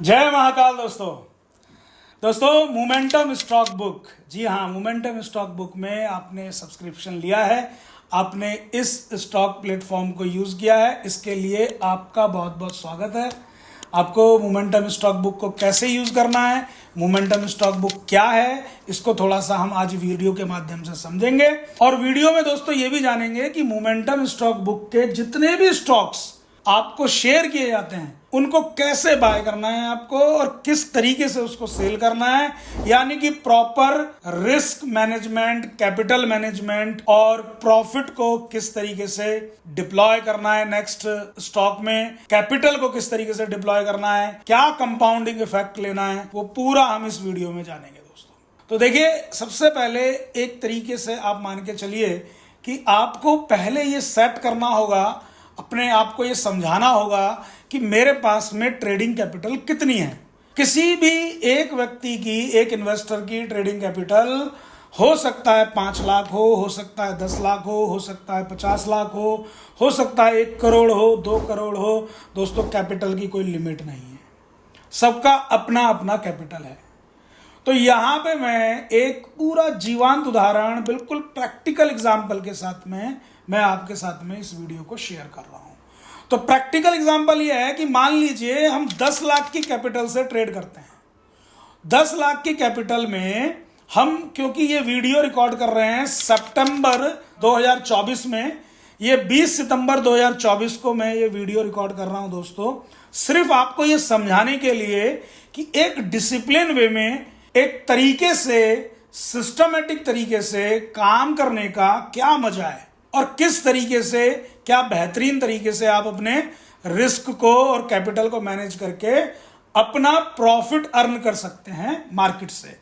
जय महाकाल दोस्तों momentum stock book. जी हाँ, मोमेंटम स्टॉक बुक में आपने सब्सक्रिप्शन लिया है, आपने इस स्टॉक प्लेटफॉर्म को यूज़ किया है, इसके लिए आपका बहुत बहुत स्वागत है। आपको मोमेंटम स्टॉक बुक को कैसे यूज़ करना है, मोमेंटम स्टॉक बुक क्या है, इसको थोड़ा सा हम आज वीडियो के माध्यम से समझेंगे। और वीडियो में दोस्तों ये भी जानेंगे कि मोमेंटम स्टॉक बुक के जितने भी स्टॉक्स आपको शेयर किए जाते हैं उनको कैसे बाय करना है आपको, और किस तरीके से उसको सेल करना है, यानी कि proper risk management, capital management और प्रॉफिट को किस तरीके से डिप्लॉय करना है नेक्स्ट स्टॉक में, कैपिटल को किस तरीके से डिप्लॉय करना है, क्या कंपाउंडिंग इफेक्ट लेना है, वो पूरा हम इस वीडियो में जानेंगे दोस्तों। तो देखिए, सबसे पहले एक तरीके से आप मान के चलिए कि आपको पहले ये सेट करना होगा, अपने आप को ये समझाना होगा कि मेरे पास में ट्रेडिंग कैपिटल कितनी है। किसी भी एक व्यक्ति की, एक इन्वेस्टर की ट्रेडिंग कैपिटल हो सकता है 5 लाख हो सकता है 10 लाख हो सकता है 50 लाख हो सकता है 1 करोड़ हो, 2 करोड़ हो। दोस्तों, कैपिटल की कोई लिमिट नहीं है, सबका अपना अपना कैपिटल है। तो यहां पे मैं एक पूरा जीवंत उदाहरण, बिल्कुल प्रैक्टिकल एग्जाम्पल के साथ में मैं आपके साथ में इस वीडियो को शेयर कर रहा हूं। तो प्रैक्टिकल एग्जाम्पल यह है कि मान लीजिए हम 10 लाख की कैपिटल से ट्रेड करते हैं। 10 लाख की कैपिटल में हम, क्योंकि ये वीडियो रिकॉर्ड कर रहे हैं सितंबर 2024 में, ये 20 सितंबर 2024 को मैं ये वीडियो रिकॉर्ड कर रहा हूं दोस्तों, सिर्फ आपको ये समझाने के लिए कि एक डिसिप्लिन वे में, एक तरीके से, सिस्टमेटिक तरीके से काम करने का क्या मजा है और किस तरीके से, क्या बेहतरीन तरीके से आप अपने रिस्क को और कैपिटल को मैनेज करके अपना प्रॉफिट अर्न कर सकते हैं मार्केट से।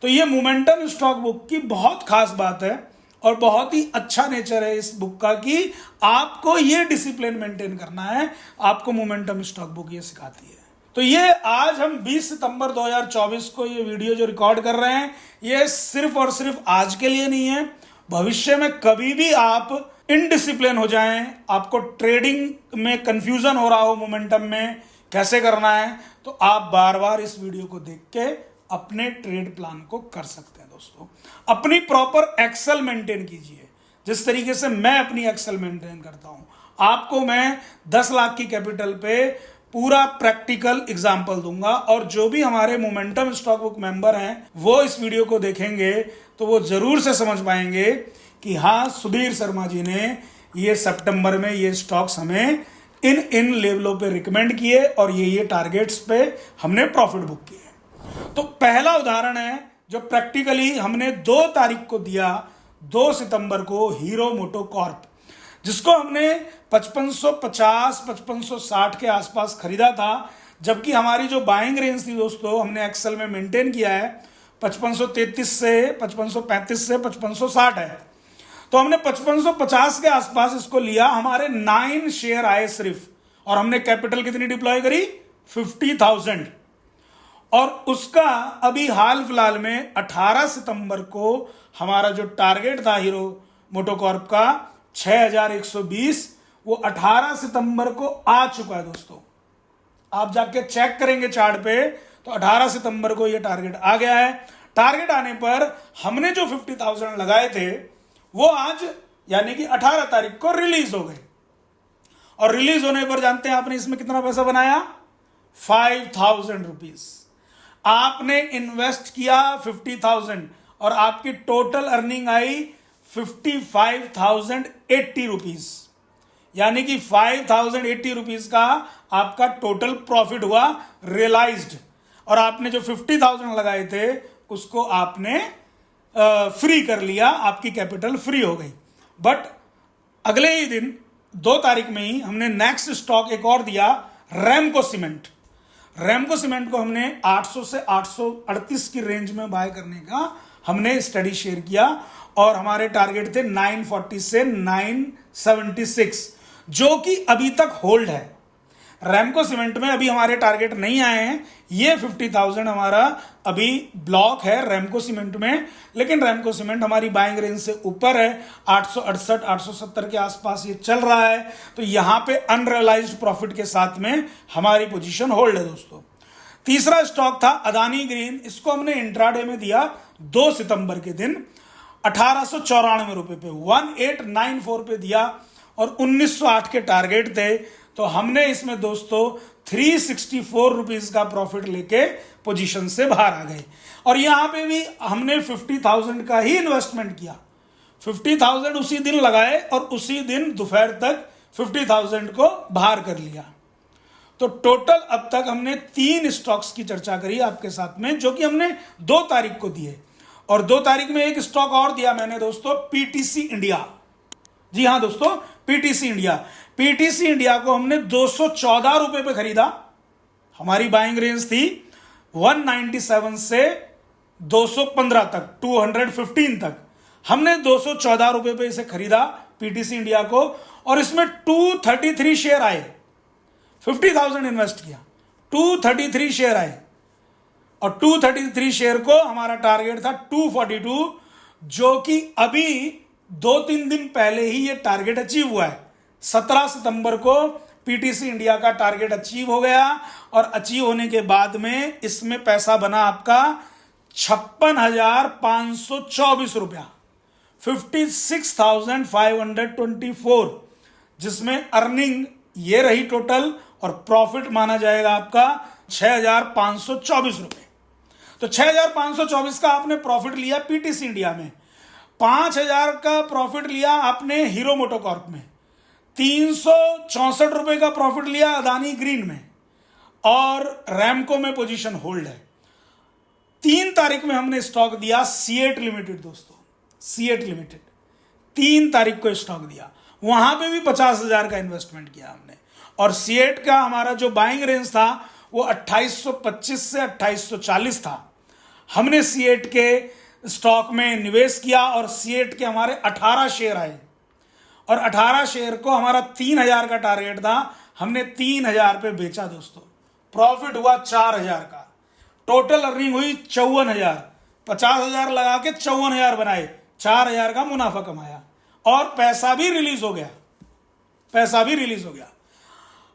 तो ये मोमेंटम स्टॉक बुक की बहुत खास बात है और बहुत ही अच्छा नेचर है इस बुक का कि आपको ये डिसिप्लिन मेंटेन करना है। आपको मोमेंटम स्टॉक बुक ये सिखाती है। तो ये आज हम 20 सितंबर 2024 को ये वीडियो जो रिकॉर्ड कर रहे हैं, ये सिर्फ और सिर्फ आज के लिए नहीं है। भविष्य में कभी भी आप इनडिसिप्लिन हो जाएं, आपको ट्रेडिंग में कंफ्यूजन हो रहा हो, मोमेंटम में कैसे करना है, तो आप बार बार इस वीडियो को देख के अपने ट्रेड प्लान को कर सकते हैं दोस्तों। अपनी प्रॉपर एक्सेल मेंटेन कीजिए, जिस तरीके से मैं अपनी एक्सेल मेंटेन करता हूं। आपको मैं 10 लाख की कैपिटल पे पूरा प्रैक्टिकल एग्जाम्पल दूंगा, और जो भी हमारे मोमेंटम स्टॉक बुक मेंबर हैं वो इस वीडियो को देखेंगे तो वो जरूर से समझ पाएंगे कि हाँ, सुधीर शर्मा जी ने ये सितंबर में ये स्टॉक्स हमें इन लेवलों पे रिकमेंड किए और ये टारगेट्स पे हमने प्रॉफिट बुक किए। तो पहला उदाहरण है जो प्रैक्टिकली हमने 2 तारीख को दिया, 2 सितंबर को, हीरो मोटो कॉर्प, जिसको हमने 5550 5560 के आसपास खरीदा था, जबकि हमारी जो बाइंग रेंज थी दोस्तों, हमने एक्सेल में मेंटेन किया है 5533 से 5535 से 5560 है। तो हमने 5550 के आसपास इसको लिया, हमारे 9 शेयर आए सिर्फ, और हमने कैपिटल कितनी डिप्लॉय करी, 50,000। और उसका अभी हाल फिलहाल में 18 सितंबर को हमारा जो टारगेट था हीरो मोटोकॉर्प का 6120, वो 18 सितंबर को आ चुका है दोस्तों। आप जाके चेक करेंगे चार्ट पे तो 18 सितंबर को ये टारगेट आ गया है। टारगेट आने पर हमने जो 50,000 लगाए थे वो आज यानी कि 18 तारीख को रिलीज हो गए, और रिलीज होने पर जानते हैं आपने इसमें कितना पैसा बनाया, 5,000 रुपीज। आपने इन्वेस्ट किया 50,000 और आपकी टोटल अर्निंग आई 55,080 रुपीज, यानी कि 5,080 रुपीज का आपका टोटल प्रॉफिट हुआ रियलाइज्ड। और आपने जो 50,000 लगाए थे उसको आपने फ्री कर लिया, आपकी कैपिटल फ्री हो गई। बट अगले ही दिन 2 तारीख में ही हमने नेक्स्ट स्टॉक एक और दिया, रैमको सीमेंट। रैमको सीमेंट को हमने 800 से 838 की रेंज में बाय करने का हमने स्टडी शेयर किया, और हमारे टारगेट थे 940 से 976, जो कि अभी तक होल्ड है। रैमको सीमेंट में अभी हमारे टारगेट नहीं आए हैं, ये 50,000 हमारा अभी ब्लॉक है रैमको सीमेंट में, लेकिन रैमको सीमेंट हमारी बाइंग रेंज से ऊपर है, 868 870 के आसपास ये चल रहा है। तो यहां पे अनरियलाइज्ड प्रॉफिट के साथ में हमारी पोजीशन होल्ड है दोस्तों। तीसरा स्टॉक था अदानी ग्रीन, इसको हमने इंट्राडे में दिया 2 सितंबर के दिन 1894 रुपए पे, 1894 पे दिया और 1908 के टारगेट थे। तो हमने इसमें दोस्तों 364 रुपीज का प्रॉफिट लेके पोजीशन से बाहर आ गए। और यहां पे भी हमने 50,000 का ही इन्वेस्टमेंट किया, 50,000 उसी दिन लगाए और उसी दिन दोपहर तक 50,000 को बाहर कर लिया। तो टोटल अब तक हमने 3 स्टॉक्स की चर्चा करी आपके साथ में, जो कि हमने 2 तारीख को दिए। और 2 तारीख में एक स्टॉक और दिया मैंने दोस्तों, पीटीसी इंडिया। जी हां दोस्तों, पीटीसी इंडिया। पीटीसी इंडिया को हमने 214 रुपए पे खरीदा। हमारी बाइंग रेंज थी 197 से 215 तक, 215 तक। हमने 214 रुपए पे इसे खरीदा पीटीसी इंडिया को, और इसमें 233 शेयर आए। 50,000 इन्वेस्ट किया, 233 शेयर आए, और 233 शेयर को हमारा टारगेट था 242, जो कि अभी 2-3 दिन पहले ही ये टारगेट अचीव हुआ है। 17 सितंबर को पीटीसी इंडिया का टारगेट अचीव हो गया, और अचीव होने के बाद में इसमें पैसा बना आपका 56,524 रुपया, 56,524, जिसमें अर्निंग ये रही टोटल, और प्रॉफिट माना जाएगा आपका 6,524 रुपए। तो 6,524 का आपने प्रॉफिट लिया पीटीसी इंडिया में, 5,000 का प्रॉफिट लिया आपने हीरो मोटोकॉर्प में, 364 रुपए का प्रॉफिट लिया अदानी ग्रीन में, और रैमको में पोजीशन होल्ड है। 3 तारीख में हमने स्टॉक दिया सीएट लिमिटेड दोस्तों, सीएट लिमिटेड 3 तारीख को स्टॉक दिया, वहां पे भी 50,000 का इन्वेस्टमेंट किया हमने। और सीएट का हमारा जो बाइंग रेंज था वो 2825 से 2840 था। हमने सीएट के स्टॉक में निवेश किया, और सीएट के हमारे 18 शेयर आए, और 18 शेयर को हमारा 3,000 का टारगेट था, हमने 3,000 पे बेचा दोस्तों। प्रॉफिट हुआ 4,000 का, टोटल अर्निंग हुई 54,000, 50,000 लगा के 54,000 बनाए, 4,000 का मुनाफा कमाया, और पैसा भी रिलीज हो गया, पैसा भी रिलीज हो गया।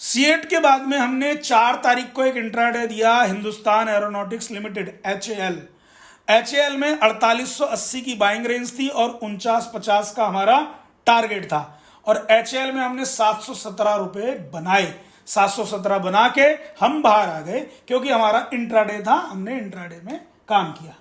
सीएट के बाद में हमने 4 तारीख को एक इंट्राडे दिया Hindustan aeronautics limited, HAL. HAL में 4880 की बाइंग रेंज थी, और 4950 का हमारा टारगेट था, और एचएएल में हमने 717 रुपए बनाए। 717 बना के हम बाहर आ गए, क्योंकि हमारा इंट्राडे था, हमने इंट्राडे में काम किया।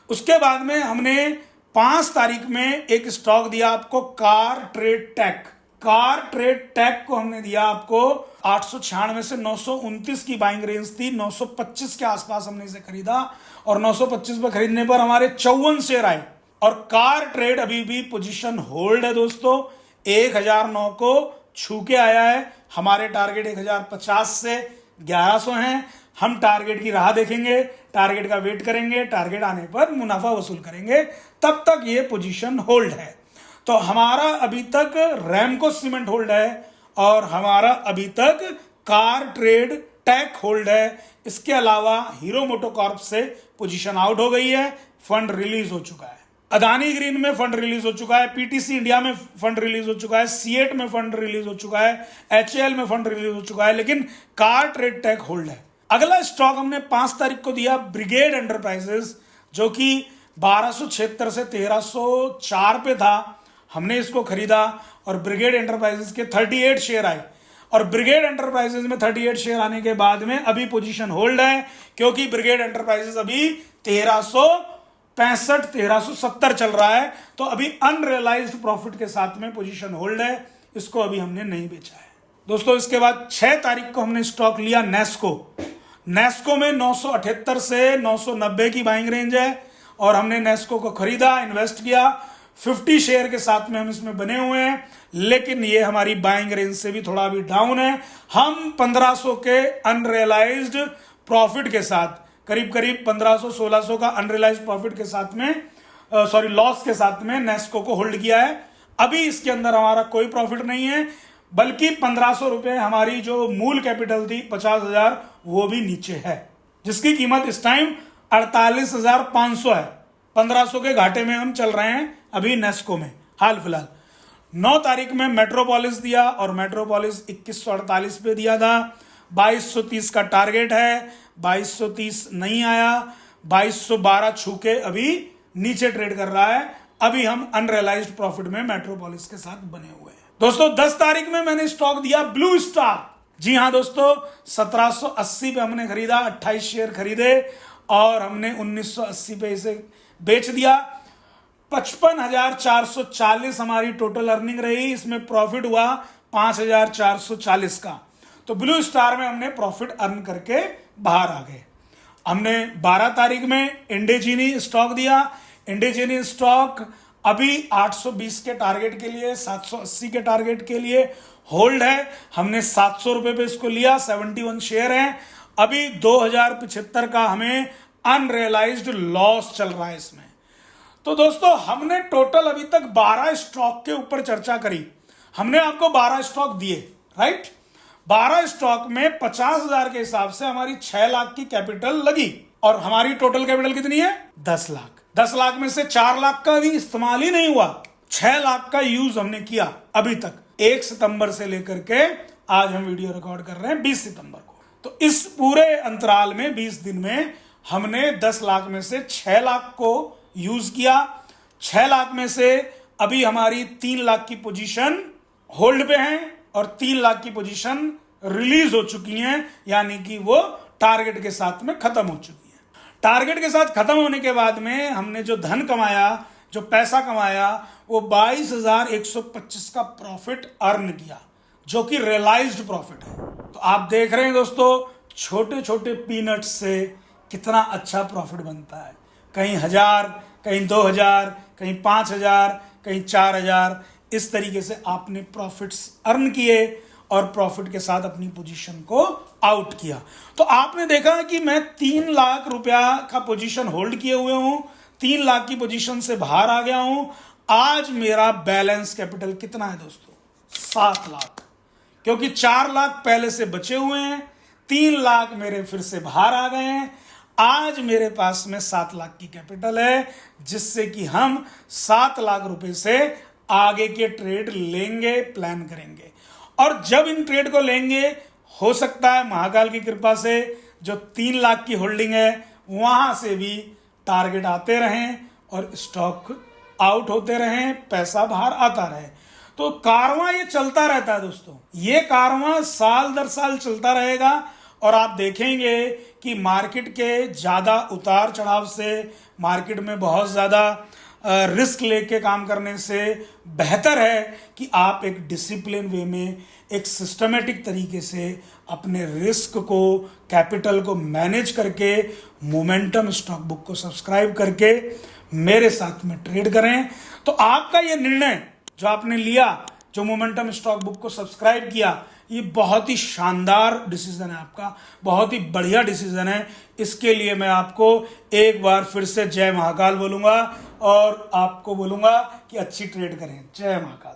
उसके बाद में हमने 5 तारीख में एक स्टॉक दिया आपको, car trade tech. Car trade tech को हमने दिया आपको 896 से 929 की बाइंग रेंज थी, 925 के आसपास हमने इसे खरीदा, और 925 पर खरीदने पर हमारे 54 शेयर आए। और कार ट्रेड अभी भी पोजीशन होल्ड है दोस्तों, 1009 को छू के आया है। हमारे टारगेट 1050 से 1100 हैं। हम टारगेट की राह देखेंगे, टारगेट का वेट करेंगे, टारगेट आने पर मुनाफा वसूल करेंगे, तब तक ये पोजीशन होल्ड है। तो हमारा अभी तक रैमको सीमेंट होल्ड है, और हमारा अभी तक कार ट्रेड टेक होल्ड है। इसके अलावा हीरो मोटोकॉर्प से पोजीशन आउट हो गई है, फंड रिलीज हो चुका है। अदानी ग्रीन में फंड रिलीज हो चुका है, पीटीसी इंडिया में फंड रिलीज हो चुका है, सीएट में फंड रिलीज हो चुका है, एचएएल में फंड रिलीज हो चुका है, लेकिन कार ट्रेड टेक होल्ड है। अगला स्टॉक हमने 5 तारीख को दिया ब्रिगेड एंटरप्राइजेस, जो कि 1276 से 1304 पे था। हमने इसको खरीदा, और ब्रिगेड एंटरप्राइजेस के 38 शेयर आए, और ब्रिगेड एंटरप्राइजेस में 38 शेयर आने के बाद में अभी पोजीशन होल्ड है, क्योंकि ब्रिगेड एंटरप्राइजेस अभी 1365 1370 चल रहा है। तो अभी अनरियलाइज्ड प्रॉफिट के साथ में पोजीशन होल्ड है, इसको अभी हमने नहीं बेचा है दोस्तों। इसके बाद 6 तारीख को हमने स्टॉक लिया नेस्को। नेस्को में 978 से 990 की बाइंग रेंज है, और हमने नेस्को को खरीदा, इन्वेस्ट किया। 50 शेयर के साथ में हम इसमें बने हुए हैं, लेकिन ये हमारी बाइंग रेंज से भी थोड़ा अभी डाउन है। हम 1500 के अनरियलाइज्ड प्रॉफिट के साथ, करीब करीब 1500-1600 का अनरियलाइज्ड प्रॉफिट के साथ में, लॉस के साथ में नेस्को को होल्ड किया है। अभी इसके अंदर हमारा कोई प्रॉफिट नहीं है, बल्कि 1500 रुपए हमारी जो मूल कैपिटल थी 50,000, वो भी नीचे है, जिसकी कीमत इस टाइम 48,500 है। 1500 के घाटे में हम चल रहे हैं अभी नेस्को में हाल फिलहाल। 9 तारीख में मेट्रोपोलिस दिया, और मेट्रोपोलिस 2148 पे दिया था। 2230 का टारगेट है, 2230 नहीं आया, 2212 छू के अभी नीचे ट्रेड कर रहा है। अभी हम अनरियलाइज्ड प्रॉफिट में मेट्रोपोलिस के साथ बने हुए हैं। दोस्तों 10 तारीख में मैंने स्टॉक दिया ब्लू स्टार। जी हां दोस्तों, 1780 पे हमने खरीदा, 28 शेयर खरीदे और हमने 1980 पे इसे बेच दिया। 55,440 हमारी टोटल अर्निंग रही, इसमें प्रॉफिट हुआ 5,440 का। तो ब्लू स्टार में हमने प्रॉफिट अर्न करके बाहर आ गए। हमने 12 तारीख में इंडेजीनी स्टॉक दिया। इंडेजीनी स्टॉक अभी 820 के टारगेट के लिए, 780 के टारगेट के लिए होल्ड है। हमने 700 रुपए पे इसको लिया, 71 शेयर हैं। अभी 2075 का हमें अनरियलाइज्ड लॉस चल रहा है इसमें। तो दोस्तों हमने टोटल अभी तक 12 स्टॉक के ऊपर चर्चा करी। हमने आपको 12 स्टॉक दिए, राइट। 12 स्टॉक में 50,000 के हिसाब से हमारी 6 लाख की कैपिटल लगी और हमारी टोटल कैपिटल कितनी है? 10 लाख। 10 लाख में से 4 लाख का भी इस्तेमाल ही नहीं हुआ, 6 लाख का यूज हमने किया अभी तक, 1 सितंबर से लेकर के आज हम वीडियो रिकॉर्ड कर रहे हैं 20 सितंबर को। तो इस पूरे अंतराल में 20 दिन में हमने 10 लाख में से 6 लाख को यूज किया। 6 लाख में से अभी हमारी 3 लाख की पोजीशन होल्ड पे है और 3 लाख की पोजीशन रिलीज हो चुकी हैं, यानी कि वो टारगेट के साथ में खत्म हो चुकी है। टारगेट के साथ खत्म होने के बाद में हमने जो धन कमाया, जो पैसा कमाया, वो 22,125 का प्रॉफिट अर्न किया, जो कि रियलाइज्ड प्रॉफिट है। तो आप देख रहे हैं दोस्तों, छोटे छोटे पीनट्स से कितना अच्छा प्रॉफिट बनता है। कहीं 1000, कहीं 2000, कहीं 5000, कहीं 4000, इस तरीके से आपने प्रॉफिट्स अर्न किए और प्रॉफिट के साथ अपनी पोजीशन को आउट किया। तो आपने देखा कि मैं 3 लाख रुपया का पोजीशन होल्ड किए हुए हूं, 3 लाख की पोजीशन से बाहर आ गया हूं। आज मेरा बैलेंस कैपिटल कितना है दोस्तों? 7 लाख, क्योंकि 4 लाख पहले से बचे हुए हैं, 3 लाख मेरे फिर से बाहर आ गए हैं। आज मेरे पास में 7 लाख की कैपिटल है, जिससे कि हम 7 लाख रुपए से आगे के ट्रेड लेंगे, प्लान करेंगे। और जब इन ट्रेड को लेंगे, हो सकता है महाकाल की कृपा से जो 3 लाख की होल्डिंग है वहां से भी टारगेट आते रहें और स्टॉक आउट होते रहें, पैसा बाहर आता रहे। तो कारवां ये चलता रहता है दोस्तों, ये कारवां साल दर साल चलता रहेगा। और आप देखेंगे कि मार्केट के ज्यादा उतार चढ़ाव से, मार्केट में बहुत ज्यादा रिस्क लेके काम करने से बेहतर है कि आप एक डिसिप्लिन वे में, एक सिस्टमेटिक तरीके से अपने रिस्क को, कैपिटल को मैनेज करके मोमेंटम स्टॉक बुक को सब्सक्राइब करके मेरे साथ में ट्रेड करें। तो आपका ये निर्णय जो आपने लिया, जो मोमेंटम स्टॉक बुक को सब्सक्राइब किया, ये बहुत ही शानदार डिसीजन है आपका, बहुत ही बढ़िया डिसीजन है। इसके लिए मैं आपको एक बार फिर से जय महाकाल बोलूंगा और आपको बोलूंगा कि अच्छी ट्रेड करें। जय महाकाल।